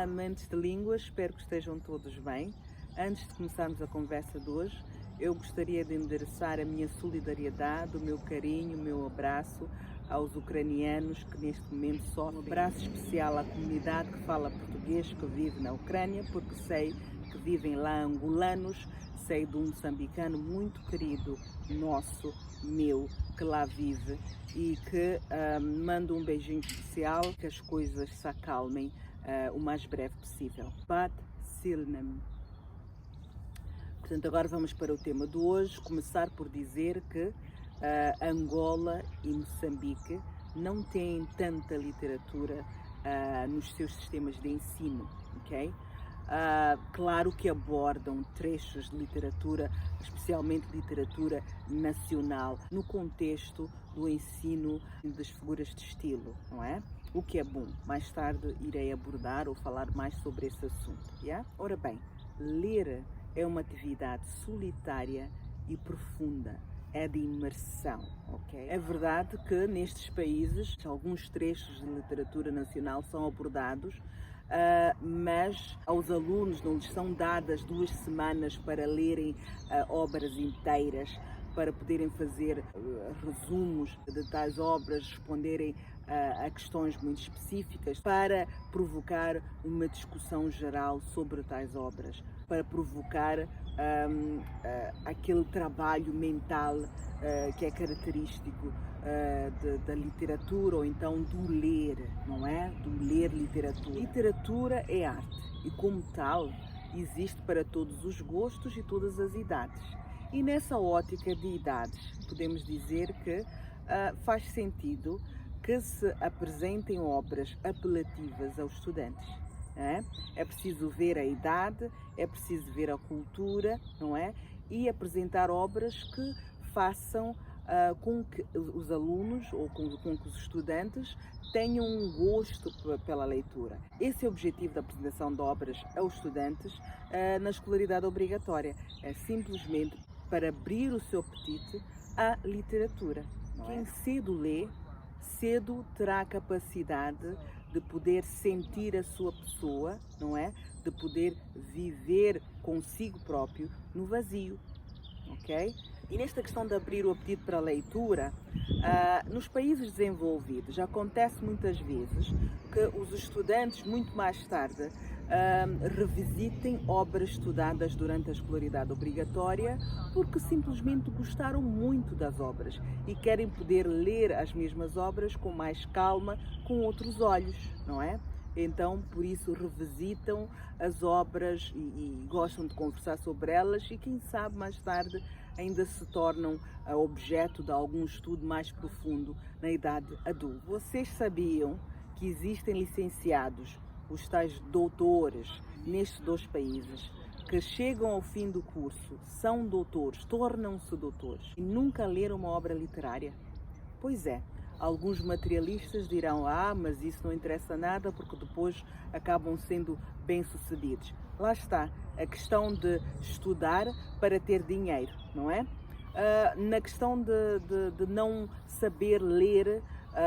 Olá, amantes de línguas, espero que estejam todos bem. Antes de começarmos a conversa de hoje, eu gostaria de endereçar a minha solidariedade, o meu carinho, o meu abraço aos ucranianos que neste momento sofrem. Um abraço especial à comunidade que fala português, que vive na Ucrânia, porque sei que vivem lá angolanos, sei de um moçambicano muito querido nosso, meu, que lá vive e que mando um beijinho especial, que as coisas se acalmem o mais breve possível. Bat Silnem. Portanto, agora vamos para o tema de hoje. Começar por dizer que Angola e Moçambique não têm tanta literatura nos seus sistemas de ensino, ok? Claro que abordam trechos de literatura, especialmente literatura nacional, no contexto do ensino das figuras de estilo, não é? O que é bom. Mais tarde irei abordar ou falar mais sobre esse assunto. Yeah? Ora bem, ler é uma atividade solitária e profunda. É de imersão, ok? É verdade que nestes países alguns trechos de literatura nacional são abordados, mas aos alunos não lhes são dadas 2 semanas para lerem obras inteiras, para poderem fazer resumos de tais obras, responderem a questões muito específicas, para provocar uma discussão geral sobre tais obras, para provocar aquele trabalho mental que é característico da literatura, ou então do ler, não é? Do ler literatura. Literatura é arte e, como tal, existe para todos os gostos e todas as idades. E nessa ótica de idades, podemos dizer que faz sentido que se apresentem obras apelativas aos estudantes. É preciso ver a idade, é preciso ver a cultura, não é? E apresentar obras que façam com que os alunos ou com que os estudantes tenham um gosto pela leitura. Esse é o objetivo da apresentação de obras aos estudantes na escolaridade obrigatória. É simplesmente para abrir o seu apetite à literatura. Quem cedo lê, cedo terá a capacidade de poder sentir a sua pessoa, não é? De poder viver consigo próprio no vazio, ok? E nesta questão de abrir o apetite para a leitura, nos países desenvolvidos acontece muitas vezes que os estudantes muito mais tarde revisitem obras estudadas durante a escolaridade obrigatória porque simplesmente gostaram muito das obras e querem poder ler as mesmas obras com mais calma, com outros olhos, não é? Então, por isso, revisitam as obras e gostam de conversar sobre elas e, quem sabe, mais tarde ainda se tornam objeto de algum estudo mais profundo na idade adulta. Vocês sabiam que existem licenciados, os tais doutores, nestes 2 países, que chegam ao fim do curso, são doutores, tornam-se doutores e nunca leram uma obra literária? Pois é. Alguns materialistas dirão, mas isso não interessa nada porque depois acabam sendo bem-sucedidos. Lá está, a questão de estudar para ter dinheiro, não é? Na questão de não saber ler,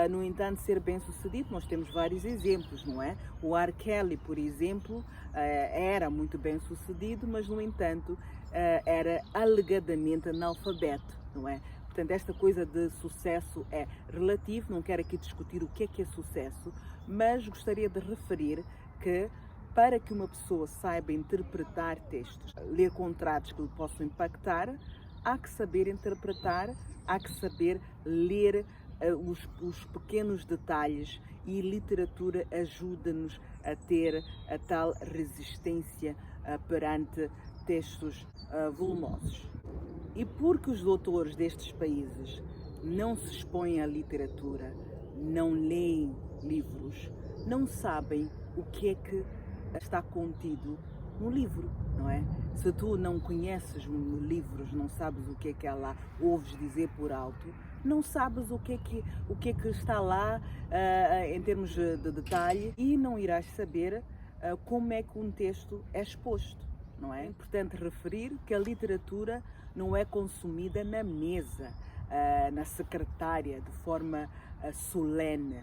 no entanto, ser bem-sucedido, nós temos vários exemplos, não é? O R. Kelly, por exemplo, era muito bem-sucedido, mas, no entanto, era alegadamente analfabeto, não é? Portanto, esta coisa de sucesso é relativo, não quero aqui discutir o que é sucesso, mas gostaria de referir que para que uma pessoa saiba interpretar textos, ler contratos que lhe possam impactar, há que saber interpretar, há que saber ler os pequenos detalhes, e literatura ajuda-nos a ter a tal resistência perante textos volumosos. E porque os doutores destes países não se expõem à literatura, não leem livros, não sabem o que é que está contido no livro, não é? Se tu não conheces livros, não sabes o que é lá ouves dizer por alto, não sabes o que é que está lá em termos de detalhe, e não irás saber como é que um texto é exposto, não é? É importante referir que a literatura não é consumida na mesa, na secretária, de forma solene.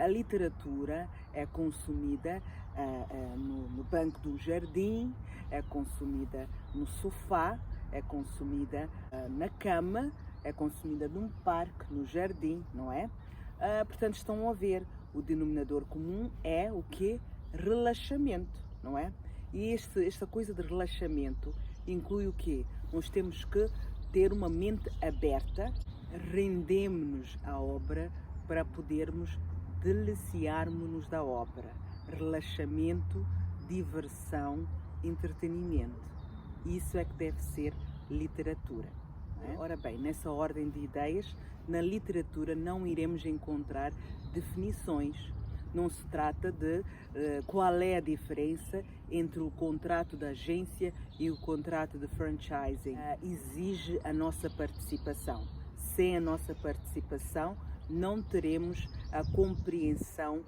A literatura é consumida no banco do jardim, é consumida no sofá, é consumida na cama, é consumida num parque, no jardim, não é? Portanto, estão a ver, o denominador comum é o quê? Relaxamento, não é? E esta coisa de relaxamento inclui o quê? Nós temos que ter uma mente aberta, rendemos-nos à obra para podermos deliciarmos-nos da obra. Relaxamento, diversão, entretenimento. Isso é que deve ser literatura. Não é? Ora bem, nessa ordem de ideias, na literatura não iremos encontrar definições. Não se trata de qual é a diferença entre o contrato de agência e o contrato de franchising. Exige a nossa participação. Sem a nossa participação, não teremos a compreensão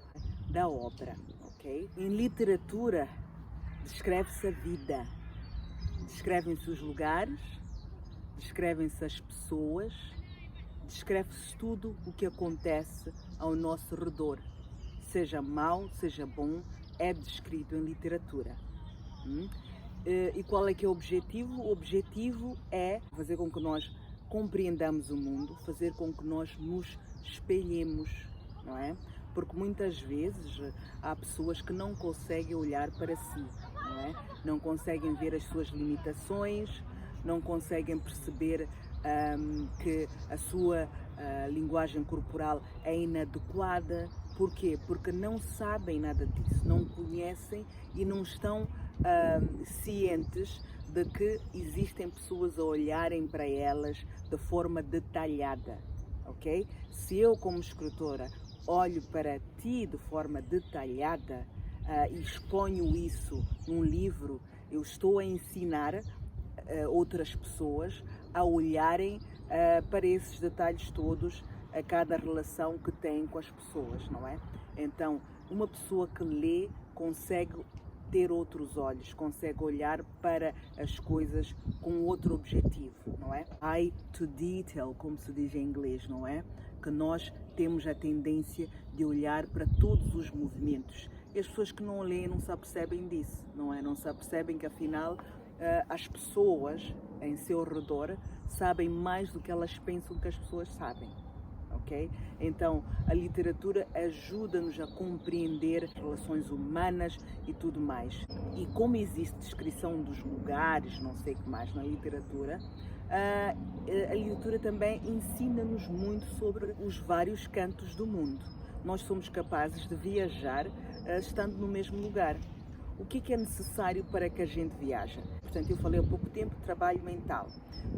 da obra. Okay? Em literatura, descreve-se a vida, descrevem-se os lugares, descrevem-se as pessoas, descreve-se tudo o que acontece ao nosso redor. Seja mau, seja bom, é descrito em literatura. E qual é que é o objetivo? O objetivo é fazer com que nós compreendamos o mundo, fazer com que nós nos espelhemos, não é? Porque muitas vezes há pessoas que não conseguem olhar para si, não é? Não conseguem ver as suas limitações, não conseguem perceber que a sua linguagem corporal é inadequada. Porquê? Porque não sabem nada disso, não conhecem e não estão cientes de que existem pessoas a olharem para elas de forma detalhada, ok? Se eu, como escritora, olho para ti de forma detalhada e exponho isso num livro, eu estou a ensinar outras pessoas a olharem para esses detalhes todos, a cada relação que tem com as pessoas, não é? Então, uma pessoa que lê consegue ter outros olhos, consegue olhar para as coisas com outro objetivo, não é? Eye to detail, como se diz em inglês, não é? Que nós temos a tendência de olhar para todos os movimentos. E as pessoas que não leem não se apercebem disso, não é? Não se apercebem que, afinal, as pessoas em seu redor sabem mais do que elas pensam que as pessoas sabem. Okay? Então, a literatura ajuda-nos a compreender as relações humanas e tudo mais. E como existe descrição dos lugares, não sei o que mais na literatura, a literatura também ensina-nos muito sobre os vários cantos do mundo. Nós somos capazes de viajar estando no mesmo lugar. O que é necessário para que a gente viaje? Portanto, eu falei há pouco tempo de trabalho mental.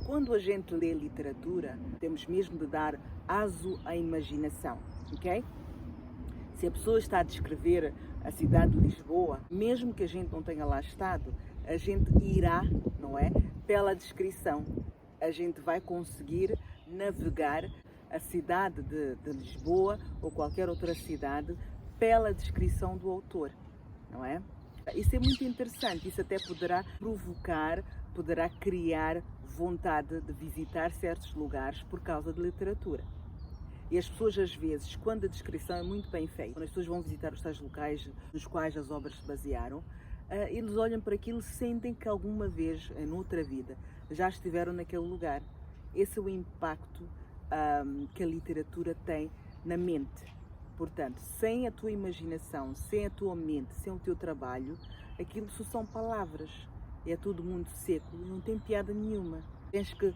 Quando a gente lê literatura, temos mesmo de dar aso à imaginação, ok? Se a pessoa está a descrever a cidade de Lisboa, mesmo que a gente não tenha lá estado, a gente irá, não é? Pela descrição. A gente vai conseguir navegar a cidade de Lisboa ou qualquer outra cidade pela descrição do autor, não é? Isso é muito interessante, isso até poderá provocar, poderá criar vontade de visitar certos lugares por causa de literatura. E as pessoas, às vezes, quando a descrição é muito bem feita, quando as pessoas vão visitar os tais locais nos quais as obras se basearam, eles olham para aquilo e sentem que alguma vez, em outra vida, já estiveram naquele lugar. Esse é o impacto que a literatura tem na mente. Portanto, sem a tua imaginação, sem a tua mente, sem o teu trabalho, aquilo só são palavras. É tudo muito seco, não tem piada nenhuma. Tens que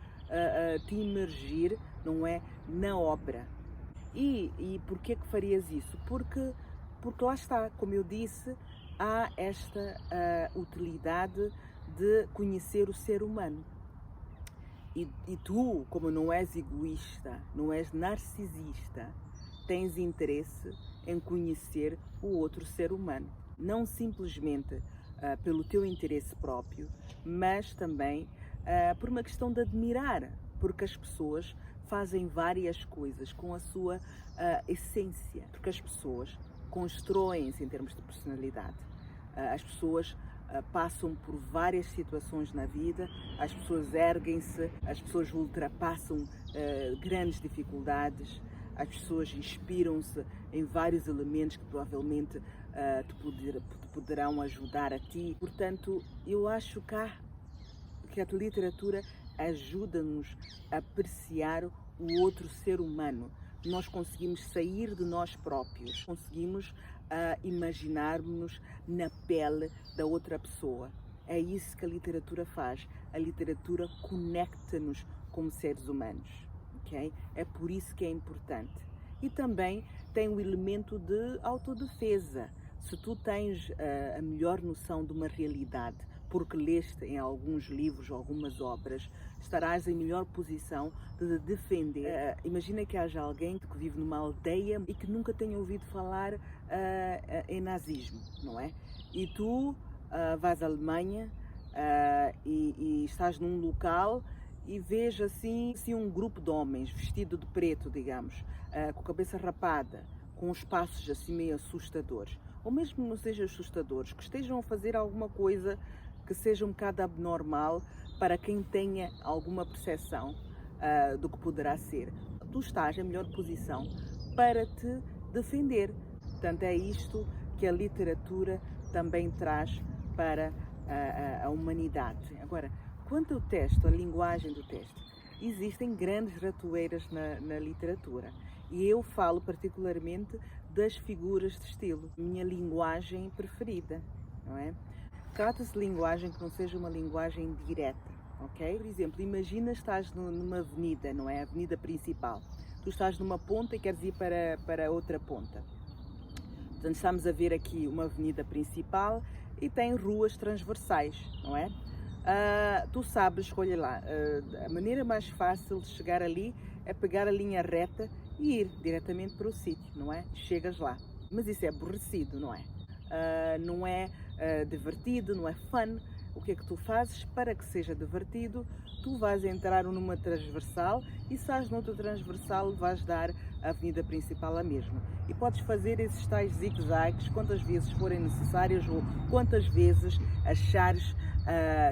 te imergir, não é, na obra. E porquê que farias isso? Porque lá está, como eu disse, há esta utilidade de conhecer o ser humano. E tu, como não és egoísta, não és narcisista, tens interesse em conhecer o outro ser humano. Não simplesmente pelo teu interesse próprio, mas também por uma questão de admirar, porque as pessoas fazem várias coisas com a sua essência, porque as pessoas constroem-se em termos de personalidade. As pessoas passam por várias situações na vida, as pessoas erguem-se, as pessoas ultrapassam grandes dificuldades, as pessoas inspiram-se em vários elementos que provavelmente te poderão ajudar a ti. Portanto, eu acho que a literatura ajuda-nos a apreciar o outro ser humano. Nós conseguimos sair de nós próprios, conseguimos imaginar-nos na pele da outra pessoa. É isso que a literatura faz. A literatura conecta-nos como seres humanos. Okay? É por isso que é importante. E também tem o elemento de autodefesa. Se tu tens a melhor noção de uma realidade, porque leste em alguns livros, algumas obras, estarás em melhor posição de defender. Imagina que haja alguém que vive numa aldeia e que nunca tenha ouvido falar em nazismo, não é? E tu vais à Alemanha e estás num local e vês assim um grupo de homens vestido de preto, digamos, com a cabeça rapada, com os passos assim meio assustadores, ou mesmo não sejam assustadores, que estejam a fazer alguma coisa que seja um bocado abnormal para quem tenha alguma percepção do que poderá ser. Tu estás em melhor posição para te defender. Portanto, é isto que a literatura também traz para a humanidade. Agora, quanto ao texto, a linguagem do texto, existem grandes ratoeiras na literatura. E eu falo particularmente das figuras de estilo, minha linguagem preferida, não é? Trata-se de linguagem que não seja uma linguagem direta, ok? Por exemplo, imagina estás numa avenida, não é? A avenida principal. Tu estás numa ponta e queres ir para outra ponta. Portanto, estamos a ver aqui uma avenida principal e tem ruas transversais, não é? Tu sabes, olha lá, a maneira mais fácil de chegar ali é pegar a linha reta e ir diretamente para o sítio, não é? Chegas lá. Mas isso é aborrecido, não é? Não é divertido, não é fun. O que é que tu fazes para que seja divertido? Tu vais entrar numa transversal e se estás noutra transversal vais dar a avenida principal a mesma. E podes fazer esses tais zigue-zagues quantas vezes forem necessárias ou quantas vezes achares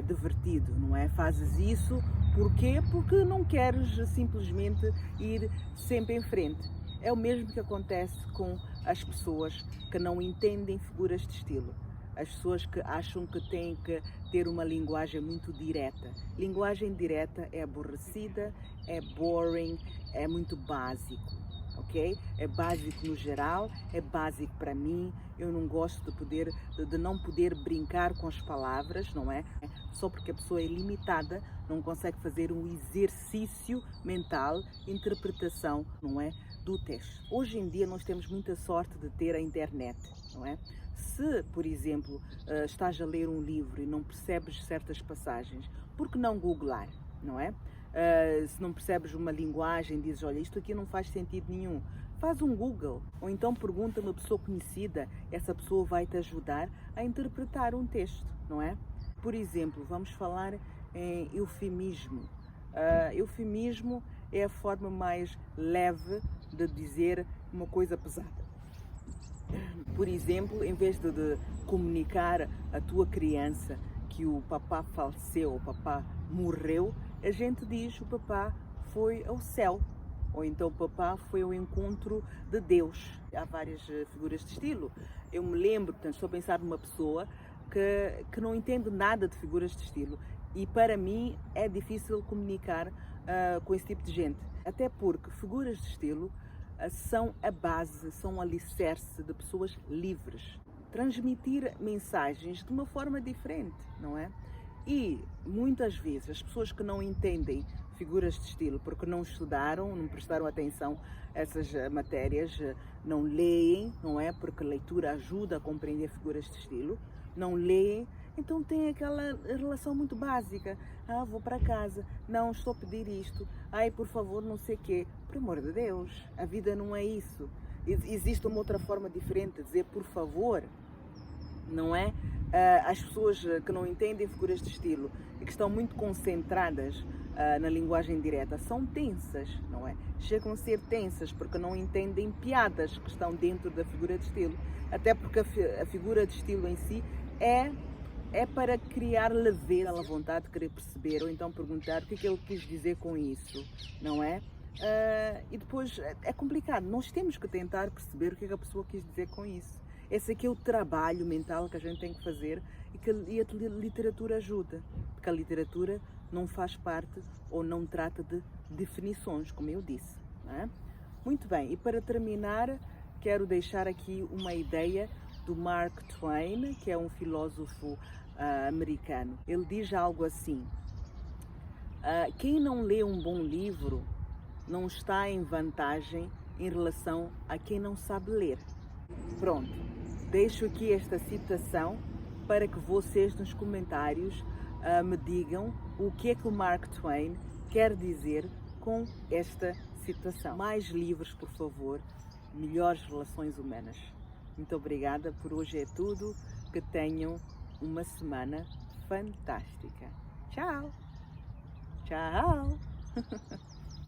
divertido, não é? Fazes isso, porquê? Porque não queres simplesmente ir sempre em frente. É o mesmo que acontece com as pessoas que não entendem figuras de estilo. As pessoas que acham que têm que ter uma linguagem muito direta. Linguagem direta é aborrecida, é boring, é muito básico, ok? É básico no geral, é básico para mim. Eu não gosto de não poder brincar com as palavras, não é? Só porque a pessoa é limitada, não consegue fazer um exercício mental, interpretação, não é? Do texto. Hoje em dia nós temos muita sorte de ter a internet, não é? Se, por exemplo, estás a ler um livro e não percebes certas passagens, por que não googlar, não é? Se não percebes uma linguagem, dizes, olha, isto aqui não faz sentido nenhum, faz um Google, ou então pergunta a uma pessoa conhecida, essa pessoa vai te ajudar a interpretar um texto, não é? Por exemplo, vamos falar em eufemismo. Eufemismo é a forma mais leve de dizer uma coisa pesada. Por exemplo, em vez de comunicar à tua criança que o papá faleceu, o papá morreu, a gente diz o papá foi ao céu, ou então o papá foi ao encontro de Deus. Há várias figuras de estilo. Eu me lembro, portanto, estou a pensar numa pessoa que não entende nada de figuras de estilo e para mim é difícil comunicar com esse tipo de gente. Até porque figuras de estilo são a base, são o alicerce de pessoas livres. Transmitir mensagens de uma forma diferente, não é? E muitas vezes as pessoas que não entendem figuras de estilo porque não estudaram, não prestaram atenção a essas matérias, não leem, não é? Porque a leitura ajuda a compreender figuras de estilo, não leem, então tem aquela relação muito básica. Vou para casa, não, estou a pedir isto, ai, por favor, não sei o quê. Por amor de Deus, a vida não é isso. Existe uma outra forma diferente de dizer por favor, não é? As pessoas que não entendem figuras de estilo e que estão muito concentradas na linguagem direta são tensas, não é? Chegam a ser tensas porque não entendem piadas que estão dentro da figura de estilo. Até porque a figura de estilo em si é para criar leveza, a vontade de querer perceber ou então perguntar o que é que ele quis dizer com isso, não é? E depois é complicado, nós temos que tentar perceber o que é que a pessoa quis dizer com isso. Esse aqui é o trabalho mental que a gente tem que fazer e a literatura ajuda, porque a literatura não faz parte ou não trata de definições, como eu disse. Não é? Muito bem, e para terminar, quero deixar aqui uma ideia do Mark Twain, que é um filósofo americano. Ele diz algo assim: quem não lê um bom livro não está em vantagem em relação a quem não sabe ler. Pronto, deixo aqui esta citação para que vocês nos comentários me digam o que é que o Mark Twain quer dizer com esta citação. Mais livros, por favor, melhores relações humanas. Muito obrigada, por hoje é tudo, que tenham uma semana fantástica. Tchau! Tchau!